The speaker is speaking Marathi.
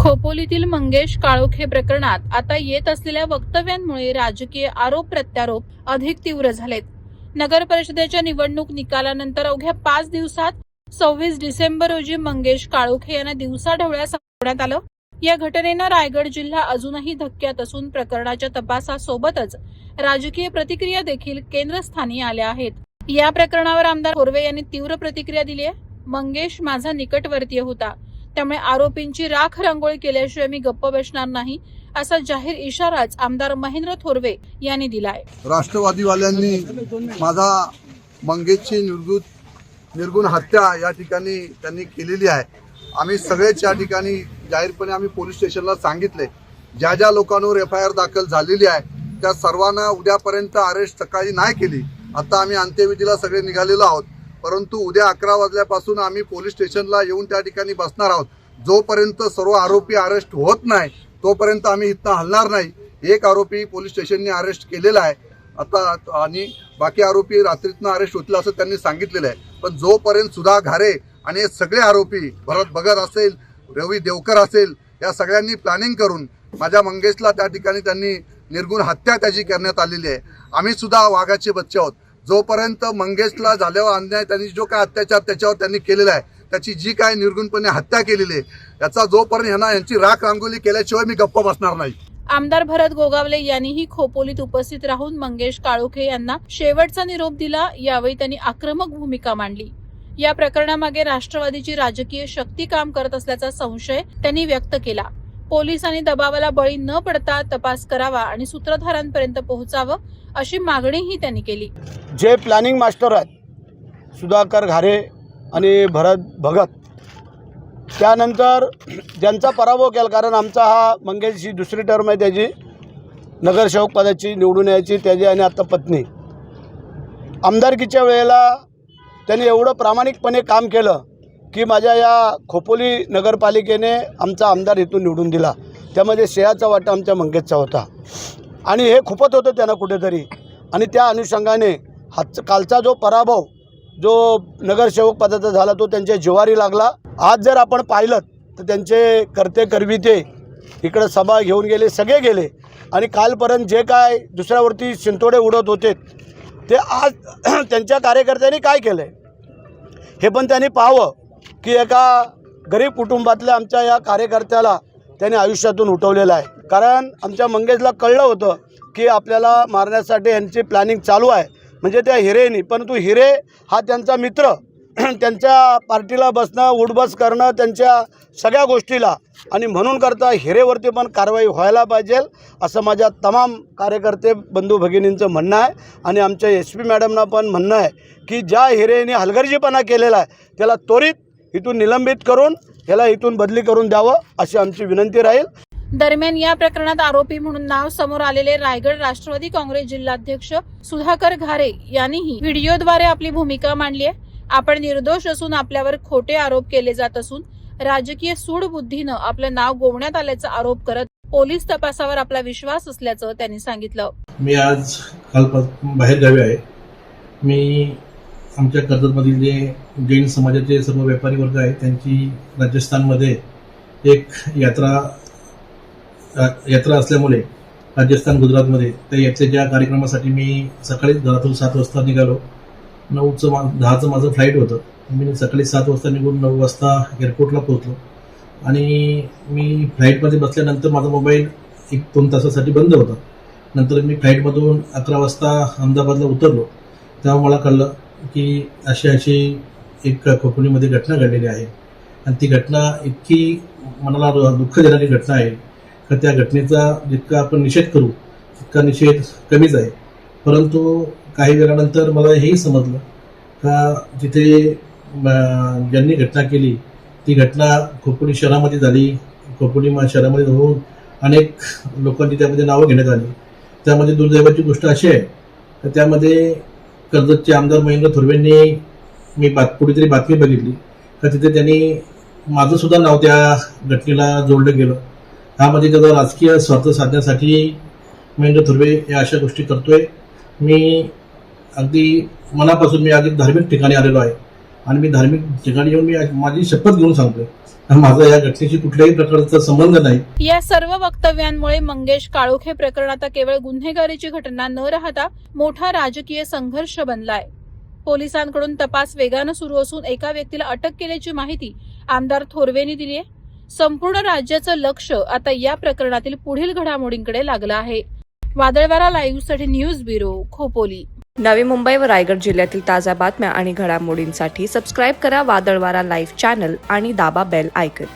खोपोलीतील मंगेश काळोखे प्रकरणात आता येत असलेल्या वक्तव्यांमुळे राजकीय आरोप प्रत्यारोप अधिक तीव्र झालेत। नगर परिषदेच्या निवडणूक निकालानंतर अवघ्या 5 दिवसात 26 डिसेंबर रोजी मंगेश काळोखे यांना दिवसाढवळ्या संपवण्यात आलं। या घटनेनं रायगड जिल्हा अजूनही धक्क्यात असून प्रकरणाच्या तपासासोबतच राजकीय प्रतिक्रिया देखील केंद्रस्थानी आल्या आहेत। या प्रकरणावर आमदार थोरवे यांनी तीव्र प्रतिक्रिया दिली आहे। मंगेश माझा निकटवर्तीय होता, त्यामुळे आरोपींची राख रांगोळी केल्याशिवाय मी गप्प बसणार नाही, असा जाहीर इशाराच आमदार महेंद्र थोरवे यांनी दिलाय। राष्ट्रवादीवाल्यांनी माझा मंगेशची निर्गुण हत्या या ठिकाणी त्यांनी केलेली आहे। आम्ही सगळेच या ठिकाणी जाहीरपणे आम्ही पोलीस स्टेशनला सांगितले, ज्या ज्या लोकांवर FIR दाखल झालेली आहे त्या सर्वांना उद्यापर्यंत अरेस्ट सकाळी नाही केली। आता आम्ही अंत्यविधीला सगळे निघालेलो आहोत, परंतु उद्या 11 वाजल्यापासून आम्ही पोलीस स्टेशनला येऊन त्या ठिकाणी बसणार आहोत। जोपर्यंत सर्व आरोपी अरेस्ट होत नाही तोपर्यंत आम्ही इथं हलणार नाही। एक आरोपी पोलीस स्टेशनने अरेस्ट केलेला आहे आता आणि बाकी आरोपी रात्रीतनं अरेस्ट होतील असं त्यांनी सांगितलेलं आहे। पण जोपर्यंत सुधा घारे आणि हे सगळे आरोपी भरत भगत असेल, रवी देवकर असेल, या सगळ्यांनी प्लॅनिंग करून माझ्या मंगेशला त्या ठिकाणी त्यांनी निर्गुण हत्या त्याची करण्यात आलेली आहे। आम्ही सुद्धा वाघाचे बच्चे आहोत। जोपर्यंत मंगेशला झाल्यावर अन्याय त्यांनी जो काय अत्याचार त्याच्यावर त्यांनी केलेला आहे, त्याची जी काय निर्गुणपणे हत्या केलेली आहे, याचा जोपर्यंत यांची राख रांगोळी केल्याशिवाय मी गप्प बसणार नाही। आमदार भरत गोगावले यांनीही खोपोलीत उपस्थित राहून मंगेश काळोखे यांना शेवटचा निरोप दिला। यावेळी त्यांनी आक्रमक भूमिका मांडली। या प्रकरणामागे राष्ट्रवादीची राजकीय शक्ती काम करत असल्याचा संशय त्यांनी व्यक्त केला। पोलिसांनी दबावाला बळी न पडता तपास करावा आणि सूत्रधारांपर्यंत पोहोचावं अशी मागणीही त्यांनी केली। जे प्लॅनिंग मास्टर आहेत सुधाकर घारे आणि भरत भगत, त्यानंतर ज्यांचा पराभव केला, कारण आमचा हा मंगेशची दुसरी टर्म आहे त्याची नगरसेवक पदाची निवडून यायची, त्याची आणि आता पत्नी। आमदारकीच्या वेळेला त्यांनी एवढं प्रामाणिकपणे काम केलं की माझ्या या खोपोली नगरपालिकेने आमचा आमदार इथून निवडून दिला। त्यामध्ये श्रेयाचा वाटा आमच्या मंगेशचा होता आणि हे खुपत होतं त्यांना कुठेतरी, आणि त्या अनुषंगाने कालचा जो पराभव जो नगरसेवक पदाचा झाला तो त्यांच्या जिवारी लागला। आज जर आपण पाहिलं तर त्यांचे कर्ते करविते इकडं सभा घेऊन गेले, सगळे गेले, आणि कालपर्यंत जे काय दुसऱ्यावरती शिंतोडे उडत होते ते आज त्यांच्या कार्यकर्त्यांनी काय केलं हे पण त्यांनी पाहावं की एका गरीब कुटुंबातल्या आमच्या या कार्यकर्त्याला त्यांनी आयुष्यातून उठवलेलं आहे। कारण आमच्या मंगेशला कळलं होतं की आपल्याला मारण्यासाठी यांची प्लॅनिंग चालू आहे, म्हणजे त्या हिरेनी, परंतु हिरे हा त्यांचा मित्र, त्यांच्या पार्टीला बसणं, उठबस करणं, त्यांच्या सगळ्या गोष्टीला, आणि म्हणून करता हिरेवरती पण कारवाई व्हायला पाहिजे असं माझ्या तमाम कार्यकर्ते बंधू भगिनींचं म्हणणं आहे। आणि आमच्या SP मॅडमना पण म्हणणं आहे की ज्या हिरेने हलगर्जीपणा केलेला आहे त्याला त्वरित इथून निलंबित करून याला इथून बदली करून द्यावं अशी आमची विनंती राहील। दरम्यान या प्रकरणात आरोपी म्हणून नाव समोर आलेले रायगड राष्ट्रवादी काँग्रेस जिल्हाध्यक्ष सुधाकर घारे यांनीही व्हिडिओद्वारे आपली भूमिका मांडली आहे। आपण निर्दोष असून आपल्यावर खोटे आरोप केले जात असून राजकीय सूडबुद्धीनं आपलं नाव गोवण्यात आल्याचा आरोप करत पोलीस तपासावर आपला विश्वास असल्याचं त्यांनी सांगितलं। मी आज कालपासून बाहेर गावी आहे। मी आमच्या कर्जतमधील जे जैन समाजाचे सर्व व्यापारी वर्ग आहेत त्यांची राजस्थानमध्ये एक यात्रा असल्यामुळे राजस्थान गुजरातमध्ये त्या यात्रेच्या कार्यक्रमासाठी मी सकाळी घरातून 7 वाजता निघालो। 9:10चं माझं फ्लाईट होतं। मी सकाळी 7 वाजता निघून 9 वाजता एअरपोर्टला पोहोचलो आणि मी फ्लाईटमध्ये बसल्यानंतर माझा मोबाईल 1-2 तासासाठी बंद होता। नंतर मी फ्लाईटमधून 11 वाजता अहमदाबादला उतरलो तेव्हा मला कळलं की अशी एक खोपोलीमध्ये घटना घडलेली आहे, आणि ती घटना इतकी मनाला दुःख देणारी घटना आहे का त्या घटनेचा जितका आपण निषेध करू तितका निषेध कमीच आहे। परंतु काही वेळानंतर मला हेही समजलं का जिथे ज्यांनी घटना केली ती घटना खोपोली शहरामध्ये झाली। खोपोली शहरामध्ये होऊन अनेक लोकांची त्यामध्ये नावं घेण्यात आली। त्यामध्ये दुर्दैवाची गोष्ट अशी आहे तर त्यामध्ये कर्जतचे आमदार महेंद्र थोरवेंनी मी कुठेतरी बातमी बघितली का तिथे त्यांनी माझं सुद्धा नाव त्या घटनेला जोडलं गेलं। ह्यामध्ये त्याचा राजकीय स्वार्थ साधण्यासाठी महेंद्र थोरवे या अशा गोष्टी करतोय। मी अगदी मनापासून मी अगदी धार्मिक ठिकाणी आलेलो आहे आणि मी धार्मिक ठिकाणी येऊन मी माझी शपथ घेऊन सांगतोय माझा या घटनेशी कुठल्याही प्रकारचा संबंध नाही. या सर्व वक्तव्यांमुळे मंगेश काळोखे प्रकरण आता केवळ गुन्हेगारीची घटना न राहता मोठा राजकीय संघर्ष बनलाय. पोलिसांकडून तपास वेगानं सुरू असून एका व्यक्तीला अटक केल्याची माहिती आमदार थोरवेंनी दिली आहे. संपूर्ण राज्याचं लक्ष आता या प्रकरणातील पुढील घडामोडींकडे लागलं आहे. वादळवारा लाईव्हसाठी न्यूज ब्युरो, खोपोली. नवी मुंबई व रायगड जिल्ह्यातील ताज्या बातम्या आणि घडामोडींसाठी सबस्क्राईब करा वादळवारा लाईव्ह चॅनल आणि दाबा बेल आयकॉन.